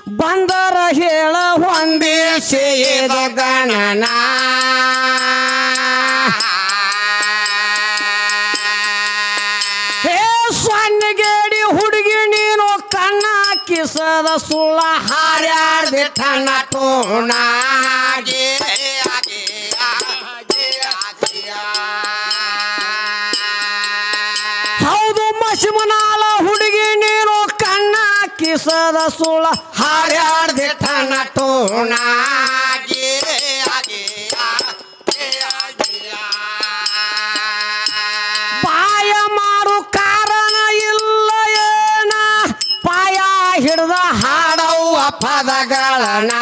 ಬಂದರ ಹೇಳ ಹೊಂದಿಸಿದ ಗಣನ ಹೇ ಸಣ್ಣಗೇಡಿ ಹುಡುಗಿ ನೀನು ಕಣ್ಣ ಕಿಸದ ಸುಳ್ಳ ಹಾರ್ಯಾಡ್ದಿಟ್ಟನ ಟೋಣ ಹೌದು ಮಸಿಮನಾಲ ಹುಡುಗಿ ನೀನು ಕಣ್ಣ ಕಿಸದ ಸುಳ್ಳ ಹಾರ್ಯಾಡ್ದಿಟ್ಟನ ಟೋಣ ಪಾಯ ಮಾಡು ಕಾರಣ ಇಲ್ಲ ಏನ ಪಾಯ ಹಿಡ್ದ ಹಾಡವ್ವ ಪದಗಳನ್ನ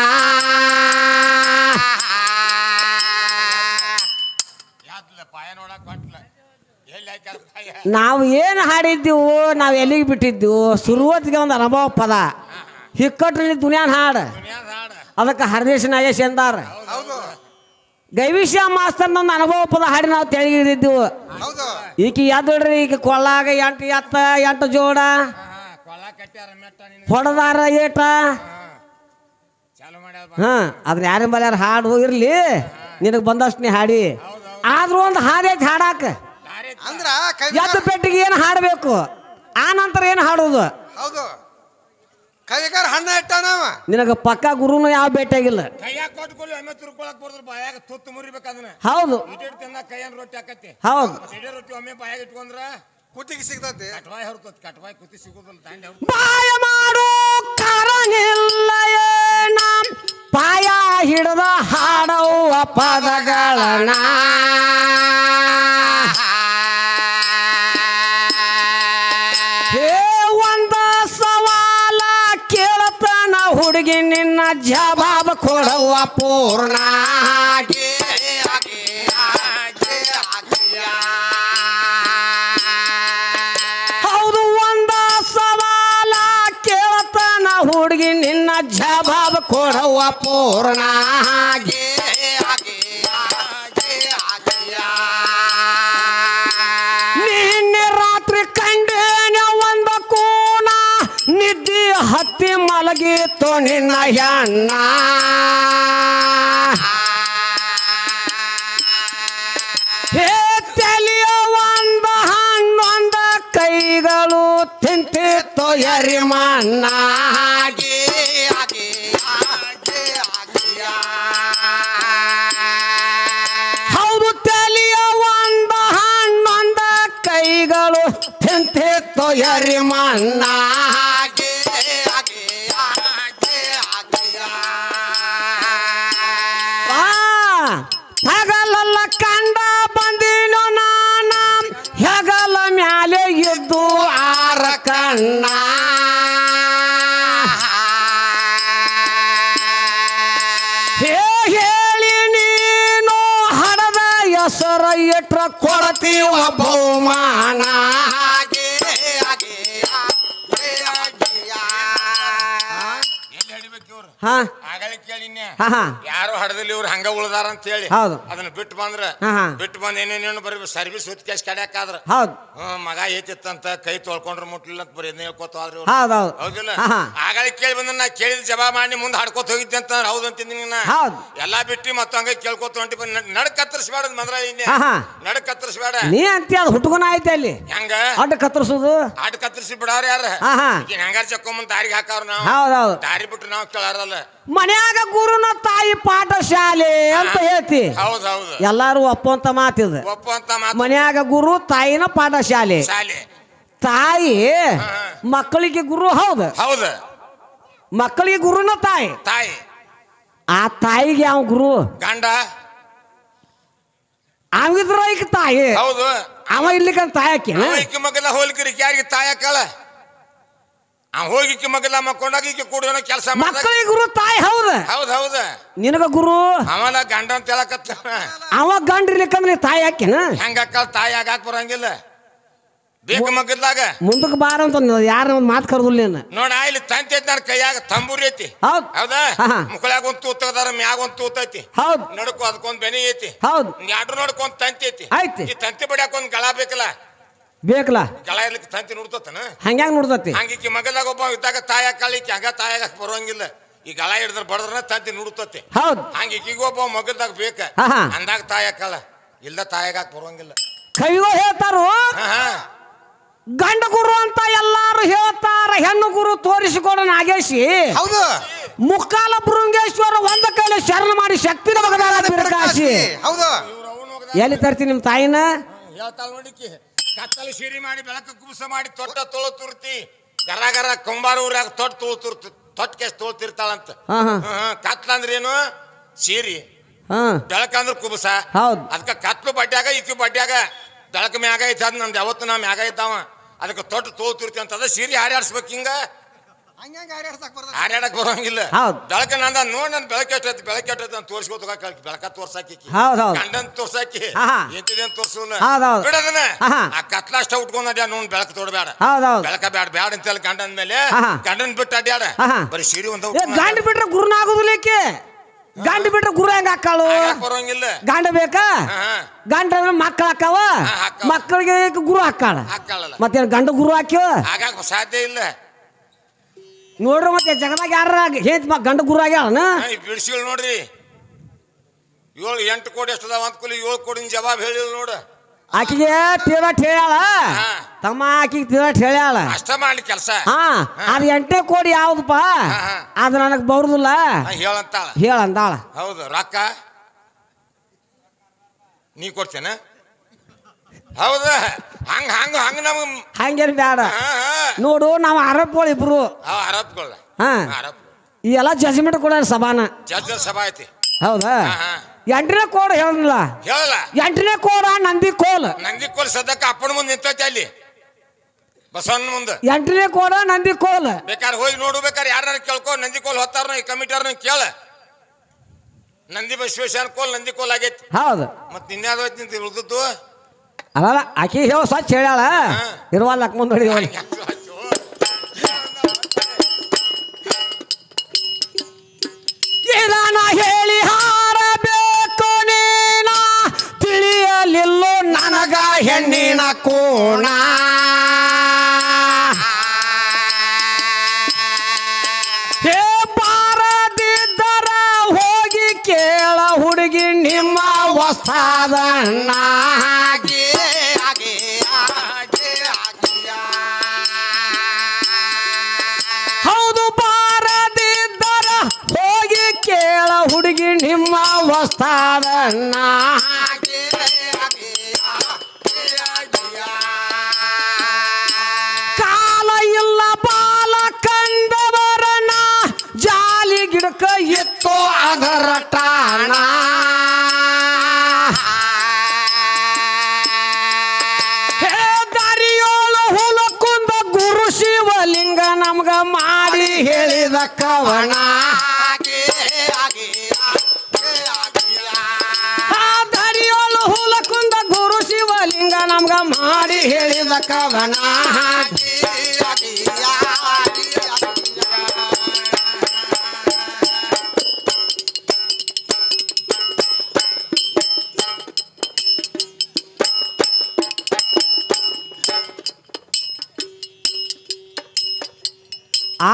ನಾವು ಏನು ಹಾಡಿದ್ದೀವು ನಾವು ಎಲ್ಲಿಗೆ ಬಿಟ್ಟಿದ್ದೀವು ಶುರುವತ್ತಿಗೆ ಒಂದು ಅನುಭವ ಪದ ಹಿಕ್ಕಟ್ರಲ್ಲಿ ದುನಿಯಾನ ಹಾಡು ಅದಕ್ಕೆ ಹರದೇಶ ನಾಗೇಶ್ ಎಂದಾರ ಗೈವಿಷ್ಯ ಮಾಸ್ತರ್ ಒಂದು ಅನುಭವ ಪದ ಹಾಡಿ ನಾವು ತೆಳಗಿಳಿದಿದ್ದೆವು ಈಕಿ ಯಾವ್ದ್ರಿ ಈಗ ಕೊಳ್ಳಾಗ ಎಂಟು ಜೋಡ ಹೊಡೆದಾರ ಏಟ ಅದನ್ನ ಯಾರ ಬಲ್ಯಾರ ಹಾಡು ಇರ್ಲಿ ನಿನಗೆ ಬಂದಷ್ಟು ನೀ ಹಾಡಿ ಆದ್ರೂ ಒಂದು ಹಾಡೈತಿ ಹಾಡಾಕ ಎದ್ದು ಪೆಟ್ಟಿಗೆ ಏನು ಹಾಡಬೇಕು ಆ ನಂತರ ಏನು ಹಾಡೋದು ಕವಿಗಾರ ಹಣ್ಣ ಇಟ್ಟಾನವ ನಿನಗ ಪಕ್ಕ ಗುರುನು ಯಾವ ಭೇಟಿಯಾಗಿಲ್ಲ ಹೌದು ಹೌದು ಕುತ್ತಿಗೆ ಸಿಗ್ತೈತಿ ಪಾಯ ಮಾಡು ಕಾರಣಿಲ್ಲ ಏನ ಪಾಯ ಹಿಡ್ದ ಹಾಡವ್ವ ಪದಗಳನ್ನ ಹುಡುಗಿ ನಿನ್ನ ಜವಾಬ ಕೊಡುವ ಪೂರ್ಣ ಹೌದು ಒಂದ ಸವಾಲ ಕೇಳತನ ಹುಡುಗಿ ನಿನ್ನ ಜವಾಬ ಕೊಡುವ ಪೂರ್ಣ ನಿನ್ನೆ ರಾತ್ರಿ ಕಂಡೇನ ಒಂದ ಕೂನ ನಿದ್ದೆ ಹತ್ತಿ ಮಲಗಿತ್ತು ನಿನ್ನ ಹೆಣ್ಣ ಹೇ ತಲೆಯ ಒಂದ ಹಣ್ಣೊಂದ ಕೈಗಳು ತಿಂತಿತ್ತು ಎರಿಮಣ್ಣ ಹೌದು ತಲೆಯ ಒಂದ ಹಣ್ಣೊಂದ ಕೈಗಳು ತಿಂತಿತ್ತು ಎರಿಮಣ್ಣ ಹಗಲಲ್ಲ ಕಂಡ ಬಂದಿನೋ ನಾನ ಹೆಗಲ ಮ್ಯಾಲೆ ಇದ್ದು ಆರ ಕಣ್ಣ ಹೇಳಿ ನೀನು ಹಡದ ಹೆಸರ ಇಟ್ರ ಕೊಡ್ತೀವ ಬಹುಮಾನ ಯಾರು ಹಡದಲ್ಲಿ ಇವ್ರು ಹಂಗ ಉಳ್ದಾರ ಅಂತ ಹೇಳಿ ಅದನ್ನ ಬಿಟ್ಟು ಬಂದ್ ಏನೇನೇನು ಬರೀ ಸರ್ವಿಸ್ ಹೊತ್ಕೇಸ್ ಕಡ್ಯಾಕಾದ್ರ ಮಗ ಏತಿತ್ತಂತ ಕೈ ತೊಳ್ಕೊಂಡ್ರೆ ಮುಟ್ಲಿಲ್ಲ ಅಂತ ಬರೀ ಹೇಳ್ಕೊತ ಹೌದಿಲ್ಲ ಆಗಳ ಕೇಳಿ ಬಂದ ನಾ ಕೇಳಿದ ಜವಾಬ್ ಮಾಡಿ ಮುಂದೆ ಹಾಡ್ಕೊತ ಹೋಗಿದ್ದೆ ಅಂತ ಹೌದು ಅಂತಿದ್ದೀನಿ ನಾ ಎಲ್ಲಾ ಬಿಟ್ಟು ಮತ್ತ ಹಂಗ ಕೇಳ್ಕೊತ ಹೊಂಟಿ ಬಂದ್ ನಡ್ ಕತ್ತರಿಸ್ಬೇಡ ಮದ್ರ ಇನ್ನೇ ನಡ್ ಕತ್ತರಿಸ್ಬೇಡ ನೀ ಅಂತ ಅದು ಹುಟ್ಕೊನ ಐತೆ ಅಲ್ಲಿ ಹೆಂಗ ಅಡ್ಡ ಕತ್ತರಿಸೋದು ಅಡ್ಡ ಕತ್ತರಿಸಿ ಬಿಡಾರ ಯಾರ ಹೆಂಗಾರ ಚಕ್ಕೊಂಬಂದ್ ದಾರಿಗೆ ಹಾಕಾವ್ರ ನಾವು ದಾರಿ ಬಿಟ್ಟು ನಾವು ಕೇಳಾರಲ್ಲ ಮನ್ಯಾಗ ಗುರುನ ತಾಯಿ ಪಾಠಶಾಲೆ ಅಂತ ಹೇಳ್ತಿ ಎಲ್ಲಾರು ಒಪ್ಪಂತ ಮಾತಿದ ಮನ್ಯಾಗ ಗುರು ತಾಯಿನ ಪಾಠಶಾಲೆ ತಾಯಿ ಮಕ್ಕಳಿಗೆ ಗುರು ಹೌದು ಮಕ್ಕಳಿಗೆ ಗುರುನ ತಾಯಿ ಆ ತಾಯಿಗೆ ಯಾವ ಗುರು ಗಂಡ ಅವಿದ್ರ ಈಗ ತಾಯಿ ಅವ ಇಲ್ಲಿಕ ತಾಯಿ ಹಾಕಿ ಮಗಲ ಹೋಲಿಕರಿ ಯಾರಿಗೆ ತಾಯಿ ಹಾಕಳ ಹೋಗಿ ಮಗಲ ಮಕ್ಕೊಂಡಾಗ ಈಗ ಕೂಡ ಕೆಲಸ ಮಕ್ಕಳಿಗೆ ಗುರು ತಾಯಿ ಹೌದ ನಿನಗ ಗುರು ಅವನ ಗಂಡ ಅಂತ ಹೇಳಕತ್ತ ಅವ ಗಂಡ ಇರ್ಲಿಕ್ಕಂದ್ರೆ ತಾಯಿ ಹಾಕಿನ ಹೆಂಗ ತಾಯಿ ಆಗಾಕ್ ಬರಂಗಿಲ್ಲ ಬೇಕು ಮಗದ್ಲಾಗ ಮುಂದಕ್ಕೆ ಬಾರ ಅಂತ ಯಾರ ಒಂದು ಮಾತು ಕರೆದಿಲ್ಲ ನೋಡ ಇಲ್ಲಿ ತಂತಿ ಐತಿ ಕೈಯಾಗ ತಂಬೂರಿ ಐತಿ ಹೌದಾ ಮುಕ್ಕಳಾಗ ಒಂದ್ ತೂತದಾರ ಮ್ಯಾಗ ಒಂದ್ ತೂತ ಐತಿ ನಡ್ಕೊ ಅದಕ್ಕೊಂದ್ ಬೆನಿ ಐತಿ ಎರಡು ನೋಡ್ಕೊಂದ್ ತಂತಿ ಐತಿ ಈ ತಂತಿ ಬಡಿಯಾಕ ಒಂದ್ ಗಳ ಬೇಕಲ್ಲ ಬೇಕಲ್ಲ ಗಳ ಇರ್ಲಿಕ್ಕೆ ತಂತಿ ನುಡ್ತತನ ಹಂಗ್ಯಾಂಗ ನೋಡ್ತತಿ ಹಂಗಿಕ್ಕಿ ಮಗದಾಗ ಒಬ್ಬ ಇದ್ದಾಗ ತಾಯ ಕಾಳಿಕ್ಕಿ ಹಂಗ ತಾಯಾಗ ಬರೋಂಗಿಲ್ಲ ಈ ಗಳ ಹಿಡಿದ್ರೆ ಬಡದ್ರ ತಂತಿ ನುಡ್ತತಿ ಹೌದು ಹಂಗಿಕ್ಕಿಗ ಒಬ್ಬ ಮಗದಾಗ ಬೇಕ ಅಂದಾಗ ತಾಯಕಲ್ಲ ಇಲ್ದ ತಾಯಾಗ ಬರೋಂಗಿಲ್ಲ ಕವಿಗಳು ಹೇಳ್ತಾರು ಗಂಡ ಗುರು ಅಂತ ಎಲ್ಲಾರು ಹೇಳ್ತಾರ ಹೆಣ್ಣು ಗುರು ತೋರಿಸಿಕೊಡ ನಾಗೇಶಿ ಹೌದು ಮುಕ್ಕಾಲ ಬೃಂಗೇಶ್ವರ ಒಂದ ಕೈಲಿ ಶರಣ ಮಾಡಿ ಶಕ್ತಿನ ಮಗದಾರ ಬಿರ್ಕಾಸಿ ಹೌದು ಎಲ್ಲಿ ತರ್ತಿ ನಿಮ್ ತಾಯಿನ ಹೇಳ್ತಾಳ ನೋಡಿಕಿ ಕತ್ತಲು ಸಿರಿ ಮಾಡಿ ಬೆಳಕ ಕುಬಸ ಮಾಡಿ ತೊಟ್ಟ ತೊಳು ತುರ್ತಿ ಗರ ಗರ ಕುಂಬಾರ ಊರಾಗ ತೊಟ್ಟು ತೊಳು ತುರ್ತಿ ತೊಟ್ಟ ಕೇಸ್ ತೊಳ್ತಿರ್ತಾಳಂತ ಕತ್ಲ ಅಂದ್ರೆ ಏನು ಸೀರಿ ಬೆಳಕಂದ್ರ ಕುಬಸ ಹೌದು ಅದಕ್ಕ ಕತ್ಲು ಬಡ್ಡ್ಯಾಗ ಇಕ್ಕಿ ಬಡ್ಡ್ಯಾಗ ಬೆಳಕ ಮ್ಯಾಗ ಐತಿ ಅದ್ ನಂದು ಯಾವತ್ತು ನಾ ಮ್ಯಾಗ ಇದ್ದಾವ ಅದಕ್ಕೆ ತೊಟ್ಟು ತೊಳ್ತಿರ್ತಿ ಅಂತದ ಸೀರಿ ಹಾರ್ಯಾಡ್ಸ್ಬೇಕು ಹಿಂಗ ಹಾರ್ಯಾಡಕ್ ಬರೋಂಗಿಲ್ಲ ಬೆಳಕ ನಂದ ನೋಡ್ ನನ್ ಬೆಳಕ ಎಷ್ಟೈತಿ ಬೆಳಕ ಎಷ್ಟೈತಿ ಅಂತ ತೋರ್ಸ್ಕೋತ ಬೆಳಕ ತೋರ್ಸಾಕಿ ಗಂಡನ್ ತೋರ್ಸಾಕಿ ಎಂತಿದೇನ್ ತೋರ್ಸೋನ ಬಿಡದನ ಆ ಕತ್ಲ ಅಷ್ಟ ಉಟ್ಕೊಂಡ ನೋಡ್ ಬೆಳಕ ತೋಡ್ಬೇಡ ಬೆಳಕ ಬ್ಯಾಡ ಬ್ಯಾಡ ಅಂತ ಗಂಡನ ಮೇಲೆ ಗಂಡನ್ ಬಿಟ್ಟು ಅಡ್ಯಾಡ ಬರೀ ಸೀರಿ ಒಂದ ಗಂಡ ಬಿಟ್ರೆ ಗುರುನ ಆಗುದಿಲ್ಲಕ್ಕೆ ಗಂಡ ಬಿಟ್ರೆ ಗುರು ಹೆಂಗ ಹಾಕಾಳು ಬರೋಂಗಿಲ್ಲ ಗಂಡ ಬೇಕಾ ಗಂಡ ಮಕ್ಕಳ ಹಾಕಾವ ಮಕ್ಕಳಿಗೆ ಗುರು ಹಾಕಾಳ ಮತ್ತೇನ್ ಗಂಡ ಗುರು ಹಾಕ್ಯವ ಆಗಾಕ ಸಾಧ್ಯ ಇಲ್ಲ ನೋಡ್ರಿ ಮತ್ತೆ ಜಗದಾಗ ಯಾರ ಹೇತ್ ಗಂಡ ಗುರು ಆಗ್ಯಾಳ ಬಿಡಿಸಿಗಳು ನೋಡ್ರಿ 7-8 ಕೋಟಿ ಎಷ್ಟದ ಒಂದ್ ಕೂಲಿ 7 ಕೋಟಿ ಜವಾಬ್ ಹೇಳಿಲ್ಲ ನೋಡ ಆಕಿಗೆ ತೀರಾಟ್ ಹೇಳ್ಯಾಳ ತಮ್ಮ ಆಕಿಗೆ ತೀರಾಟ್ ಹೇಳ್ಯಾಳ ಅಷ್ಟ ಮಾಡ್ಲಿ ಕೆಲಸ ಅದ್ 8ನೇ ಕೋಡಿ ಯಾವ್ದಪ್ಪ ಅದ್ ನನಗ್ ಬರುದಿಲ್ಲ ಹೇಳಂತಾಳ ಹೌದು ರೊಕ್ಕ ನೀ ಕೊಡ್ತೇನ ಹೌದ ಹಂಗ ಹಂಗ ಹಂಗ ನಮಗ್ ಹಂಗೇನ್ ಬ್ಯಾಡ ನೋಡು ನಾವ್ ಆರೋಪಗಳು ಇಬ್ರು ಆರೋಪಗಳ ಈ ಎಲ್ಲ ಜಜ್ಮೆಂಟ್ ಕೊಡ ಸಭಾನ ಸಭಾ ಐತಿ ಹೌದಾ 8ನೇ ಕೋಡ್ ಹೇಳಿಲ್ಲ ಹೇಳಲ್ಲ 8ನೇ ಕೋಡ ನಂದಿ ಕೋಲ್ ಸದ್ಯಕ್ಕ ಅಪ್ಪನ ಮುಂದೆ ನಿಂತೈತಿ ಅಲ್ಲಿ ಬಸವಣ್ಣ ಮುಂದೆ 8ನೇ ಕೋಡ ನಂದಿ ಕೋಲ್ ಬೇಕಾದ್ರೆ ಹೋಗಿ ನೋಡು ಬೇಕಾದ್ರೆ ಯಾರು ಕೇಳ್ಕೊ ನಂದಿ ಕೋಲ್ ಹೊತ್ತಾರ ಈ ಕಮಿಟಿಯವ್ರನ್ನ ಕೇಳ ನಂದಿ ಬಸವೇಶ್ವರ ಕೋಲ್ ನಂದಿ ಕೋಲ್ ಆಗೈತಿ ಹೌದು ಮತ್ ಇನ್ಯಾವ್ದು ಐತಿ ನಿಂತ ಉಳ್ದದ್ದು ಅಲ್ಲ ಆಕಿ ಹೇಳ ಸ್ವಚ್ಛ ಹೇಳ್ಯಾಳ ಇರುವಲ್ಲ ಮುಂದ್ ನೋಡಿ ಇದನ್ನ ಹೇಳಿ ಹಾರಬೇಕು ನೀನ ತಿಳಿಯಲಿಲ್ಲೋ ನನಗ ಹೆಣ್ಣಿನ ಕೋಣ ಹೇ ಬಾರದಿದ್ದರ ಹೋಗಿ ಕೇಳ ಹುಡುಗಿ ನಿಮ್ಮ ವಸ್ತಾದಣ್ಣ ಹೌದು ಬಾರದಿದ್ದರ ಹೋಗಿ ಕೇಳ ಹುಡುಗಿ ನಿಮ್ಮ ವಸ್ತಾದಣ್ಣ ಕಾಲ ಇಲ್ಲ ಬಾಲ ಕಂಡವರನ ಜಾಲಿ ಗಿಡಕ ಎತ್ತೋ ಅದರ ಟಾಣ ಶಿವಲಿಂಗ ನಮ್ಗ ಮಾಡಿ ಹೇಳಿದ ಕವನ ದರಿಯೋಳು ಹುಲಕುಂದ ಗುರು ಶಿವಲಿಂಗ ನಮ್ಗ ಮಾಡಿ ಹೇಳಿದ ಕವನ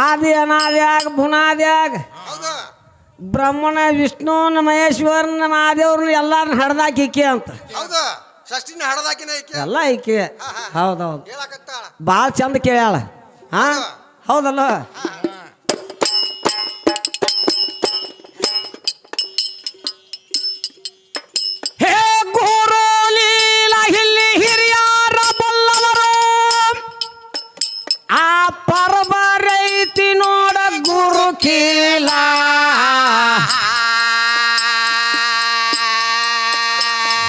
ಆದಿ ಅನಾದ್ಯಾಗ ಬುನಾದ್ಯಾಗ ಬ್ರಹ್ಮಣ ವಿಷ್ಣುನ ಮಹೇಶ್ವರನ ಮಹಾದೇವ್ರನ್ನ ಎಲ್ಲಾರನ್ನ ಹಡ್ದಾಕಿ ಈಕೆ ಅಂತ ಎಲ್ಲ ಈಕೆ ಹೌದೌದು ಭಾಳ ಚಂದ ಕೇಳ್ಯಾಳ ಹೌದಲ್ಲ ಹೇ ಗುರು ಲೀಲ ಇಲ್ಲಿ ಹಿರಿಯಾರ ಬಲ್ಲವರು ಆ ಪರಬರೈತಿ ನೋಡ ಗುರು ಕೀಲ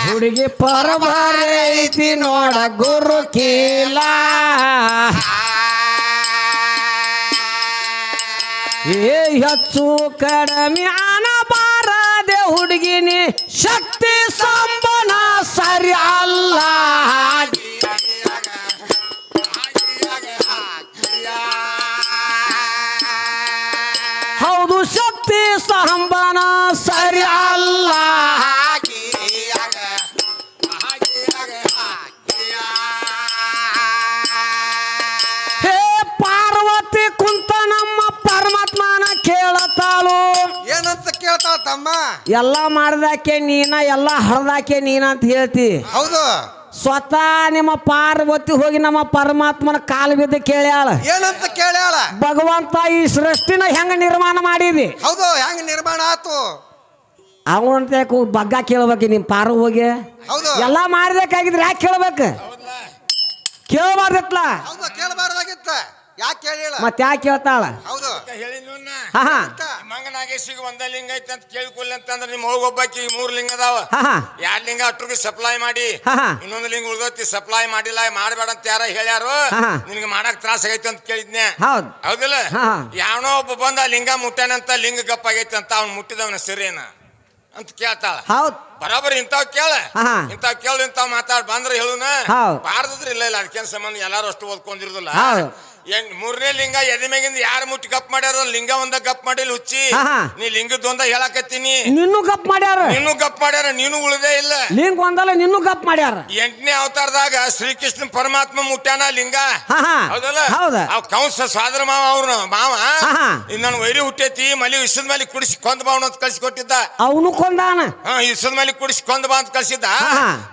ಹುಡುಗಿ ಪರಬರೈತಿ ನೋಡ ಗುರು ಕೀಲ ಏ ಹೆಚ್ಚು ಕಡಿಮೆ ಅನಬಾರದೆ ಹುಡುಗಿನಿ ಶಕ್ತಿ ಸಂಬನ ಸರಿ ಅಲ್ಲ ಹೌದು ಶಕ್ತಿ ಸಂಬನ ಸರಿ ಅಲ್ಲ ಕೇಳ್ತಾಳು. ಏನಂತ ಕೇಳ್ತಾಳ ತಮ್ಮ? ಎಲ್ಲ ಮಾಡ್ದಾಕೆ ನೀನ, ಎಲ್ಲ ಹಳದಾಕೆ ನೀನ ಅಂತ ಹೇಳ್ತಿ. ಹೌದು. ಸ್ವತಃ ನಿಮ್ಮ ಪಾರ್ವತಿ ಹೋಗಿ ನಮ್ಮ ಪರಮಾತ್ಮನ ಕಾಲು ಬಿದ್ದು ಕೇಳ್ಯಾಳ. ಏನಂತ ಕೇಳ್ಯಾಳ? ಭಗವಂತ ಈ ಸೃಷ್ಟಿನ ಹೆಂಗ ನಿರ್ಮಾಣ ಮಾಡಿದಿ? ಹೌದು, ಹೆಂಗ ನಿರ್ಮಾಣ ಆತು? ಅವನಂತ ಬಗ್ಗ ಕೇಳ್ಬೇಕು ನಿಮ್ ಪಾರು ಹೋಗಿ. ಹೌದು. ಎಲ್ಲ ಮಾಡ್ಬೇಕಾಗಿದ್ರೆ ಯಾಕೆ ಕೇಳ್ಬೇಕು? ಕೇಳಬಾರ್ದಿತ್ಲ? ಹೌದು, ಕೇಳಬಾರ್ದಾಗಿತ್ತ. ಯಾಕೆ ಕೇಳಿಲ್ಲ? ಮತ್ತೆ ಯಾಕೆ ಕೇಳ್ತಾಳ? ಹೌದು, ಮಂಗನಾಗೇಶಿಗೆ ಒಂದ ಲಿಂಗ ಐತಿ ಅಂತ ಕೇಳ್ಕೊಲ್ಲ ಅಂತಂದ್ರೆ ನಿಮ್ ಹೋಗಿ ಒಬ್ಬಾಕಿ 3 ಲಿಂಗ ಅದಾವ. 2 ಲಿಂಗ ಅಟ್ರಿಗೆ ಸಪ್ಲೈ ಮಾಡಿ, ಇನ್ನೊಂದು ಲಿಂಗ ಉಳ್ದೈತಿ ಸಪ್ಲೈ ಮಾಡಿಲ್ಲ, ಮಾಡಬೇಡ ಅಂತ ಯಾರ ಹೇಳ್ಯಾರು. ನಿನ್ಗೆ ಮಾಡಕ್ ತ್ರಾಸ ಆಗೈತಿ ಅಂತ ಕೇಳಿದ್ನೆ. ಹೌದಿಲ್ಲ? ಯಾವನೋ ಒಬ್ಬ ಬಂದ ಲಿಂಗ ಮುಟ್ಟಾನಂತ, ಲಿಂಗ ಗಪ್ಪ ಆಗೈತಿ ಅಂತ ಅವ್ನು ಮುಟ್ಟಿದವನ ಸರಿಯೇನ ಅಂತ ಕೇಳ್ತಾಳ. ಹೌದ್, ಬರಾಬರಿ ಇಂತಾವ್ ಕೇಳ, ಇಂತಾವ್ ಕೇಳ, ಇಂತಾವ್ ಮಾತಾಡ್ ಬಂದ್ರೆ ಹೇಳುನ. ಬಾರ್ದಿದ್ರೆ ಇಲ್ಲ, ಅದಕ್ಕೇನ್ ಸಂಬಂಧ, ಎಲ್ಲಾರು ಅಷ್ಟು ಓದ್ಕೊಂಡಿರುದಿಲ್ಲ. 3ನೇ ಲಿಂಗ ಎದೆ ಮ್ಯಾಗಿಂದ ಯಾರು ಮುಟ್ಟಿ ಗಪ್ ಮಾಡ್ಯಾರ? ಲಿಂಗ ಒಂದ ಗಪ್ ಮಾಡಿಲ್ಲ ಹುಚ್ಚಿ. ನೀ ಲಿಂಗದೊಂದ ಹೇಳಕತ್ತೀನಿ. ನಿನ್ನೂ ಗಪ್ ಮಾಡ್ಯಾರ, ನೀನು ಉಳಿದೇ ಇಲ್ಲ. ಲಿಂಗ ಒಂದಲ್ಲ, ನಿನ್ನೂ ಗಪ್ ಮಾಡ್ಯಾರ. 8ನೇ ಅವತಾರದಾಗ ಶ್ರೀಕೃಷ್ಣ ಪರಮಾತ್ಮ ಮುಟ್ಟಾನ ಲಿಂಗ. ಹೌದಲ್ಲ? ಅವ್ ಕಂಸ ಸ್ವಾದ್ರ ಮಾವ, ಅವ್ರ ಮಾವ ನನ್ ವೈರಿ ಹುಟ್ಟೈತಿ, ಮಲಿ ವಿಷದ ಮೇಲೆ ಕುಡಿಸಿ ಕೊಂದ್ ಬಾವಣ ಅಂತ ಕಳ್ಸಿ ಕೊಟ್ಟಿದ್ದ. ಅವನು ಕೊಂದಾನ. ವಿಷದ ಮೇಲೆ ಕುಡಿಸಿ ಕೊಂದ್ ಬಾ ಅಂತ ಕಳ್ಸಿದ್ದ.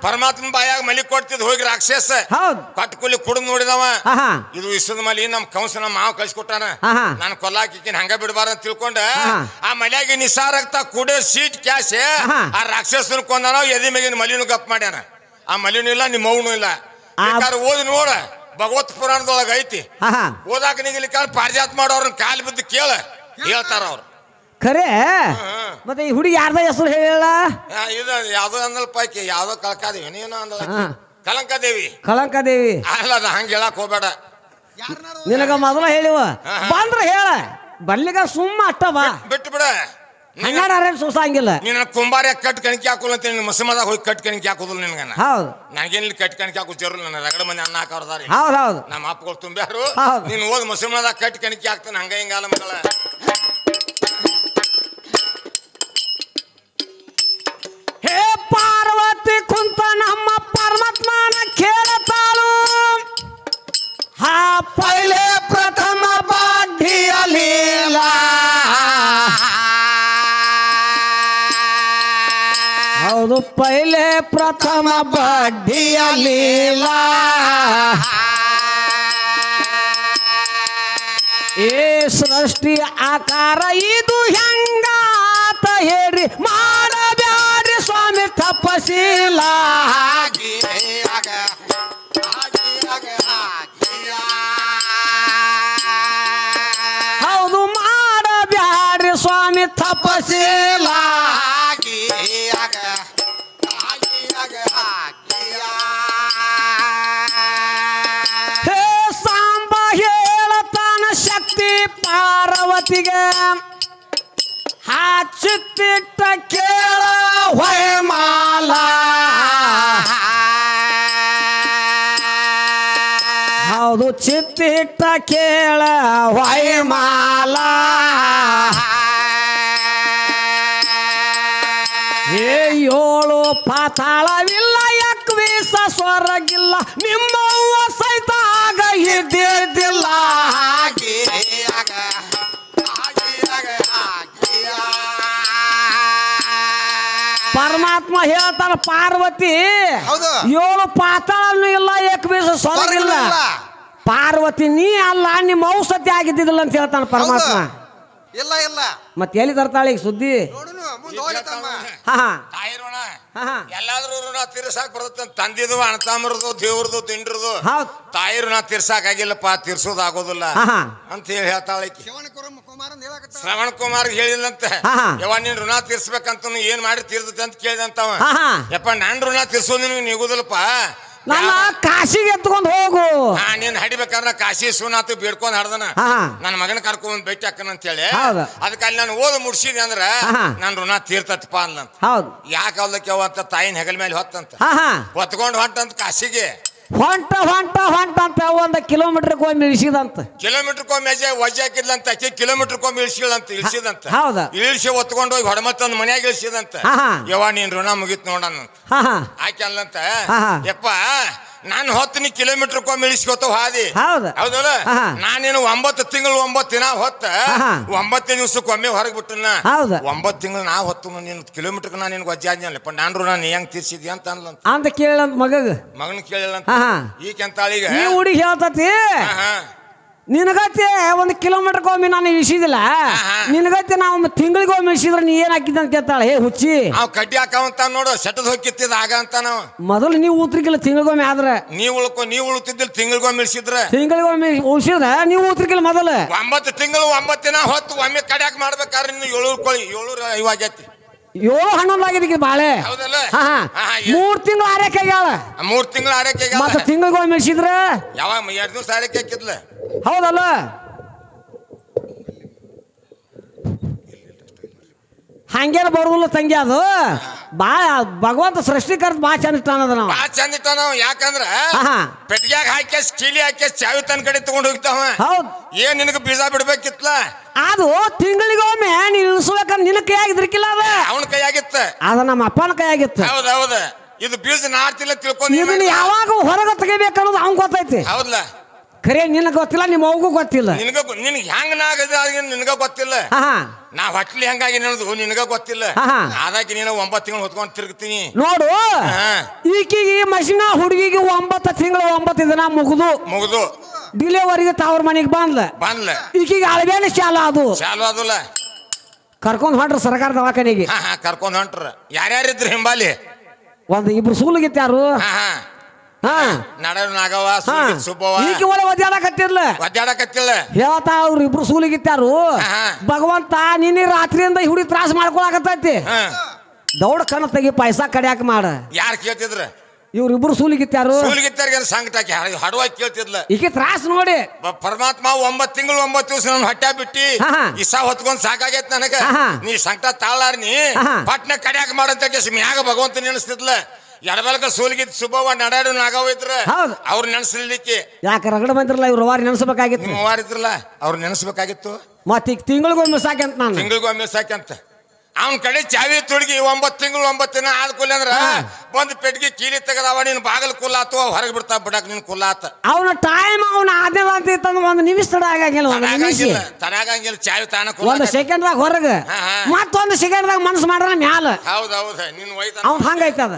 ಪರಮಾತ್ಮ ಬಾಯಾಗ ಮಲಿ ಕೊಡ್ತಿದ್, ಹೋಗಿ ರಾಕ್ಷಸ ಕಟ್ಕುಲಿ ಕುಡಿದ್ ನೋಡಿದವ. ಇದು ವಿಷದ ಮಲಿ ನಮ್ ಕಂಸ ನಮ್ಮ ಮಾವ ಕಳ್ಸಿಕೊಟ್ಟಾನ, ನಾನು ಕೊಲ್ಲಾಕಿನ ಹಂಗ ಬಿಡಬಾರ ಅಂತ ತಿಳ್ಕೊಂಡ ಆ ಮಲ್ಯಾಗಿ ನಿಸಾರಕ್ತ ಕುಡ ಸೀಟ್ ಕ್ಯಾಶ್ ಆ ರಾಕ್ಷಸನ ಕೊಂದಾನ. ಎದಿ ಮೇಗಿನ ಮಲಿನು ಗಪ್ ಮಾಡ್ಯಾನ. ಆ ಮಲಿನೂ ಇಲ್ಲ, ನಿಮ್ಮ ಮೌನು ಇಲ್ಲ. ಓದಿ ನೋಡ, ಭಗವತ್ ಪುರಾಣದೊಳಗ ಐತಿ. ಓದಾಕ ನಿಗಲಿಕ್ಕ ಪಾರಿಜಾತ ಮಾಡೋರ್ನ ಕಾಲ್ ಬಿದ್ದು ಕೇಳ, ಹೇಳ್ತಾರ ಅವ್ರು. ಖರೆ ಮತ್ತೆ ಈ ಹುಡುಗಿ ಯಾರ್ದ ಹೆಸರು ಹೇಳಿಲ್ಲ? ಇದು ಯಾವ್ದೋ ಅಂದಲ್ ಪೈಕಿ ಯಾವ್ದೋ ಕಳಕಾದೇವಿ, ನೀನು ಅಂದ ಕಳಂಕಾದೇವಿ. ಕಳಂಕಾದೇವಿ ಅಲ್ಲ, ಅದ ಹಂಗ ಹೇಳಕ್ ಹೋಗ್ಬೇಡ. ನಿನಗ ಮೊದಲ ಹೇಳಿವ, ಬಂದ್ರ ಹೇಳ, ಬರ್ಲಿಗ ಸುಮ್ಮ ಅಟ್ಟ ಬಾ, ಬಿಟ್ಟು ಬಿಡ. ಹಂಗಾರೇನು ಸೋಸಂಗಿಲ್ಲ. ನೀನು ಕುಂಬಾರ ಕಟ್ ಕಣಿಕೆ ಹಾಕೋಲ್ಲ ಅಂತ ಮಸಮದಾಗ ಹೋಗಿ ಕಟ್ ಕಣಿಕೆ ಹಾಕೋದಿಲ್ಲ ನಿನಗನ. ಹೌದು, ನನಗೇನಿಲ್ಲ ಕಟ್ ಕಣಿಕೆ ಹಾಕೋ ಜರು. ನನ್ನ ರಗಡ ಮಂದಿ ಅನ್ನ ಹಾಕೋರ್ದಾರಿ. ಹೌದು, ನಮ್ಮ ಅಪ್ಪಗಳು ತುಂಬ್ಯಾರು. ನೀನು ಓದ್ ಮಸಮದಾಗ ಕಟ್ ಕಣಿಕೆ ಹಾಕ್ತಾನೆ, ಹಂಗ ಹಿಂಗಾಲ ಮಗಳ. ಹೇ ಪಾರ್ವತಿ ಕುಂತ ನಮ್ಮ ಪರಮಾತ್ಮನ ಕೇಳತಾಳು. ಪೈಲೆ ಪ್ರಥಮ ಬಾಢಿಯಲಿಲ್ಲ, ಹೌದು, ಪೈಲೆ ಪ್ರಥಮ ಬಾಢಿಯಲಿಲ್ಲ. ಏ ಸೃಷ್ಟಿ ಆಕಾರ ಇದು ಹೆಂಗಾತ ಹೇಳ್ರಿ, ಮಾಡಬ್ಯಾಡ್ರಿ ಸ್ವಾಮಿ ತಪಶೀಲ. ಹೌದು, ಮಾಡಬ್ಯಾಡ್ರಿ ಸ್ವಾಮಿ ತಪಶೀಲ. ಹೇ ಸಾಂಬ ಹೇಳತಾನ ಶಕ್ತಿ ಪಾರ್ವತಿಗೆ, ಚಿತ್ತಿಟ್ಟ ಕೇಳ ಹೊಯ್ಮಾಲ. ಹೌದು, ಚಿತ್ತಿಟ್ಟ ಕೇಳ ಹೊಯ್ಮಾಲ. ಏಳು ಪಾತಾಳವಿಲ್ಲ, ಯಕ್ವೀಸ ಸ್ವರ್ಗಿಲ್ಲ, ನಿಮ್ಮವ್ವ ಸೈತಾಗ ಇದ್ದಿದ್ದಿಲ್ಲ. ಪರಮಾತ್ಮ ಹೇಳ್ತಾನ, ಪಾರ್ವತಿ 7 ಪಾತಾಳನು ಇಲ್ಲ, ಯಕ್ವೀಸ ಸ್ವರ್ಗಿಲ್ಲ. ಪಾರ್ವತಿ ನೀ ಅಲ್ಲ, ನಿಮ್ಮ ಔಷಧಿ ಆಗಿದ್ದಿಲ್ಲ ಅಂತ ಹೇಳ್ತಾನ ಪರಮಾತ್ಮ. ಇಲ್ಲ ಇಲ್ಲ, ಮತ್ತೆ ಎಲ್ಲಿ ತರ್ತಾಳೆ ಈಗ ಸುದ್ದಿ? ಎಲ್ಲಾದ್ರೂ ಋಣ ತೀರ್ಸಾಕ್ ಬರುತ್ತೆ. ತಂದಿದ್ದು ಅಣತಾಮ್ರದು, ದೇವ್ರದು, ತಿಂಡ್ರದು. ತಾಯಿ ಋಣ ತೀರ್ಸಾಕ್ ಆಗಿಲ್ಲಪ್ಪ, ತೀರ್ಸೋದ್ ಆಗೋದಿಲ್ಲ ಅಂತ ಹೇಳಿ ಹೇಳ್ತಾಳೆ. ಶ್ರವಣ್ ಕುಮಾರ್ ಹೇಳಿಲ್ಲಂತೆ, ಯವ್ವ ನೀನ್ ಋಣ ತೀರ್ಸ್ಬೇಕಂತ ಏನ್ ಮಾಡಿ ತೀರ್ತೈತೆ ಅಂತ ಕೇಳಿದಂತವ. ಯಪ್ಪ ನನ್ ಋಣ ತೀರ್ಸೋದ್ ನಿನ್ಗೆ ನಿಗುದಿಲ್ಲಪ್ಪ, ನನ್ನ ಕಾಶಿಗೆ ಎತ್ಕೊಂಡ್ ಹೋಗು. ನೀನ್ ಹಡಿಬೇಕಾದ್ರೆ ಕಾಶಿ ಸೋನಾಥ್ ಬೇಡ್ಕೊಂಡ್ ಹಡ್ದನ, ನನ್ನ ಮಗನ ಕರ್ಕೊಂಡ್ ಭೇಟಿ ಹಾಕನ ಅಂತ ಹೇಳಿ. ಅದಕ್ಕೆ ಅಲ್ಲಿ ನಾನು ಓದ್ ಮುಡ್ಸಿದೆ ಅಂದ್ರ ನನ್ ಋಣ ತೀರ್ತಪ್ಪ ಅಲ್ಲಂತ. ಯಾಕೆ ಅವ್ಲಕ್ಕೆ ಅಂತ ತಾಯಿನ ಹೆಗಲ್ ಮೇಲೆ ಹೊತ್ತಂತ ಹೊತ್ಕೊಂಡ್ ಹೊಂಟಂತ ಕಾಶಿಗೆ. ಹೊಂಟ ಹೊಂಟ ಹೊಂಟ ಅಂತ 1 ಕಿಲೋಮೀಟರ್ ಒಮ್ಮೆ ಇಳಿಸಿದಂತ. ಕಿಲೋಮೀಟರ್ ವಜೆ ಹಾಕಿದ್ಲಂತ, ಕಿಲೋಮೀಟರ್ ಒಮ್ಮೆ ಇಳಿಸಿದಂತ. ಇಳಿಸಿ ಹೊತ್ಕೊಂಡು ಹೋಗಿ ಹೊಡಮತ್ತಂದ್ ಮನ್ಯಾಗ ಇಳಿಸಿದಂತ. ಯವ್ವ ನೀನ್ ಋಣ ಮುಗಿತ್ ನೋಡಂತ. ಆಕೆ ಅಲ್ಲಂತ, ಯಪ್ಪ ನಾನು 10 ಕಿಲೋಮೀಟರ್ ಇಳಿಸ್ಕೊತ ಹಾದಿ ಹೌದು ಹೌದಲ್ಲ ನಾನೇನು 9 ತಿಂಗಳು 9 ದಿನ ಹೊತ್ತ 9 ದಿವಸಕ್ಕೊಮ್ಮೆ ಹೊರಗೆ ಬಿಟ್ಟನ ಹೌದು 9 ತಿಂಗಳು ನಾ ಹೊತ್ತು ನೀನು ಕಿಲೋಮೀಟರ್ ನಾ ನಿನ್ಗೆ ವಜ್ಜೆ ಆದ್ನಲ್ಲಪ್ಪ ನಾನ್ರು ನಾನು ಹೆಂಗ್ ತೀರ್ಸಿದ್ಯಾ ಅಂತ ಅನ್ಲಂತ ಅಂತ ಕೇಳಂತ ಮಗನ ಕೇಳಿಲ್ಲ ಈಕೆಂತಾಳೀಗ ಈ ಹುಡುಗಿ ಹೇಳ್ತತಿ ನಿನಗತ್ತೆ 1 ಕಿಲೋಮೀಟರ್ಗೊಮ್ಮೆ ನಾನು ಇಳಿಸಿದಿಲ್ಲ ನಿನಗತ್ತೆ ನಾ 1 ತಿಂಗಳಿಗೊಮ್ಮೆ ಇಳಿಸಿದ್ರೆ ನೀ ಏನ್ ಹಾಕಿದ್ದ ಅಂತ ಕೇಳ್ತಾಳೆ ಹೇ ಹುಚ್ಚಿ ಅವ್ ಕಡ್ಡಿ ಹಾಕವಂತ ನೋಡು ಸೆಟದ್ ಹೋಗಿತ್ತಿದ ಆಗ ಅಂತ ನಾವು ಮೊದಲು ನೀವು ಊತ್ರಿಕಿಲ್ಲ ತಿಂಗಳಿಗೊಮ್ಮೆ ಆದ್ರೆ ನೀವು ಉಳುತ್ತಿದ್ದಿಲ್ಲ ತಿಂಗಳಿಗೊಮ್ಮೆ ಇಳಿಸಿದ್ರೆ ಉಳಿಸಿದ್ರೆ ನೀವು ಊತ್ರಿಕಿಲ್ಲ ಮೊದಲು 9 ತಿಂಗಳು 9 ದಿನ ಹೊತ್ತು ಒಮ್ಮೆ ಕಡ್ಯಾಕ ಮಾಡ್ಬೇಕಾದ್ರೆ ಇನ್ನು 700 ಇವಾಗೈತಿ 7 ಆಗಿದೆ ಬಾಳೆ 3 ತಿಂಗಳು ಆರೈಕೆ ಆಗ್ಯಾಳ 3 ತಿಂಗಳು ಆರೈಕೆ ಮತ್ತೆ ತಿಂಗಳಿಗೊಮ್ಮೆ ಇಳಿಸಿದ್ರೆ ಯಾವಾಗ 2 ದಿವಸ ಆರೈಕೆ ಹಾಕಿದ್ಲ ಹೌದಲ್ಲ ಹಂಗೇನ ಬರುದಿಲ್ಲ ತಂಗಿ ಅದು ಬಾ ಭಗವಂತ ಸೃಷ್ಟಿಕರ್ತ ಬಾ ಚಂದ ಇಟ್ಟಾನದ ನಾವು ಬಾ ಚಂದ ಇಟ್ಟಾನ ಯಾಕಂದ್ರ ಪೆಟ್ಟಿಗ್ಯಾಗ ಹಾಕಿ ಕೀಲಿ ಹಾಕಿ ಚಾವಿ ತನ್ನ ಕಡೆ ತಗೊಂಡು ಹೋಗ್ತಾವ ಹೌದು ಏನ್ ನಿನಗೆ ಬೀಜ ಬಿಡ್ಬೇಕಿತ್ಲ ಅದು ತಿಂಗಳಿಗೊಮ್ಮೆ ನೀನು ಇಳಿಸ್ಬೇಕಂದ್ರೆ ನಿನ್ನ ಕೈಯಾಗಿದ್ರಕ್ಕಿಲ್ಲ ಅದ ಅವನ ಕೈಯಾಗಿತ್ತ ಅದ ನಮ್ಮ ಅಪ್ಪನ ಕೈಯಾಗಿತ್ತು ಹೌದೌದ ಇದು ಬೀಜ ನಾಡ್ತಿಲ್ಲ ತಿಳ್ಕೊಂಡು ಇದನ್ನ ಯಾವಾಗ ಹೊರಗೆ ತೆಗಿಬೇಕನ್ನೋದು ಅವ್ನ್ ಗೊತ್ತೈತಿ ಹೌದಲ್ಲ ಖರೆ ನಿನಗೆ ಗೊತ್ತಿಲ್ಲ ನಿಮ್ಮ ಅವ್ಗೂ ಗೊತ್ತಿಲ್ಲ ನಿನಗೆ ಹೆಂಗ ನಿನಗ ಗೊತ್ತಿಲ್ಲ ನಾ ಹೊಟ್ಲಿ ಹೆಂಗಾಗಿ ಅನ್ನೋದು ನಿನಗ ಗೊತ್ತಿಲ್ಲ ಅದಾಗಿ ನೀನು 9 ತಿಂಗಳು ಹೊತ್ಕೊಂಡು ತಿರುಗ್ತೀನಿ ನೋಡು ಈಕಿಗೆ ಮಷಿನ ಹುಡುಗಿಗೆ 9 ತಿಂಗಳು 9 ದಿನ ಮುಗಿದು ಡಿಲಿವರಿಗೆ ತವ್ರ ಮನೆಗೆ ಬಂದ್ಲ ಈಕಿಗೆ ಅಳಬೇನೆ ಚಾಲು ಅದಲ್ಲ ಕರ್ಕೊಂಡ್ ಹೊಂಟ್ರ ಸರ್ಕಾರ ದವಾಖಾನೆಗೆ ಕರ್ಕೊಂಡ್ ಹೊಂಟ್ರ ಯಾರ್ಯಾರಿದ್ರು ಹಿಂಬಾಲಿ 2 ಸೂಲಗಿತ್ತಾರು ನಾಗವ ಈಗ ಒಳ್ಳೆ ಒದ್ದಾಡಕತ್ತಿರ್ಲ ಹೇಳ್ತಾ ಅವ್ರು 2 ಸೂಲಿಗಿತ್ತಾರು ಭಗವಂತ ನಿನ್ನೆ ರಾತ್ರಿಯಿಂದ ಹುಡುಗಿ ತ್ರಾಸ ಮಾಡ್ಕೊಳಕತ್ತೈತಿ ದೌಡ ಕಣ ತೆಗಿ ಪೈಸಾ ಕಡಿಯಾಕ ಮಾಡ ಯಾರು ಕೇಳ್ತಿದ್ರ ಇವ್ರಿಬ್ರು ಸೂಲಿಗಿತ್ತಾರು ಸಂಕಟಾಕಿ ಹಡವಾಗಿ ಕೇಳ್ತಿದ್ಲ ಈಕೆ ತ್ರಾಸ ನೋಡಿ ಪರಮಾತ್ಮ 9 ತಿಂಗಳು 9 ದಿವಸ ನನ್ನ ಹೊಟ್ಟೆ ಬಿಟ್ಟಿ ಇಸಾ ಹೊತ್ಕೊಂಡ್ ಸಾಕಾಗೈತ್ ನನಗ ನೀ ಸಂಕಟ ತಾಳಾರ್ನಿ ಪಟ್ನ ಕಡಿಯಾಕ ಮಾಡಂತ ಮ್ಯಾಗ ಭಗವಂತ ನೆನೆಸ್ತಿದ್ಲ ಎಡಬಲಕ ಸೋಲ್ಗಿದ್ ಸುಬ್ಬವ್ವ ನಡಾಡು ನಾಗವ ಇದ್ರ ಅವ್ರು ನೆನೆಸ್ಲಿಕ್ಕೆ ಯಾಕೆ ರಗಡ ಬಂದ್ರಲ್ಲ ಇವ್ರು ವಾರ ನೆನೆಸ್ಬೇಕಾಗಿತ್ತು ವಾರ ಇದ್ರಲ್ಲ ಅವ್ರು ನೆನೆಸ್ಬೇಕಾಗಿತ್ತು ಮತ್ತೆ ಈಗ ತಿಂಗಳಿಗೊಮ್ಮೆ ಸಾಕಂತ ನಾನು ತಿಂಗಳಿಗೊಮ್ಮೆ ಸಾಕಂತ ಅವನ ಕಡೆ ಚಾವಿ ತೊಡಗಿ 9 ತಿಂಗಳು 9 ದಿನ ಆದ್ಕೂಲ ಅಂದ್ರ ಬಂದ್ ಪೆಟ್ಟಿಗೆ ಕೀಲಿ ತೆಗದವ ನೀನ್ ಬಾಗಲ್ ಕುಲ್ಲಾತು ಹೊರಗೆ ಬಿಡ್ತಾ ಬಿಡಕ್ ನೀನ್ ಕುಲ್ಲಾತ ಅವನ ಟೈಮ್ ಅವನ ಆದ್ಯದ ಅಂತ ಇತ್ತಂದ್ರೆ 1 ನಿಮಿಷ ತಡ ಆಗಂಗಿಲ್ಲ ತಡಾಗಂಗಿಲ್ಲ ಚಾವಿ ತಾನ 1 ಸೆಕೆಂಡ್ದಾಗ ಹೊರಗೆ ಮತ್ತೊಂದು ಸೆಕೆಂಡ್ದಾಗ ಮನಸ್ಸು ಮಾಡ್ರ ಮ್ಯಾಲ ಹೌದೌದ ನಿನ್ ಅವ್ನ್ ಹಂಗೈತದ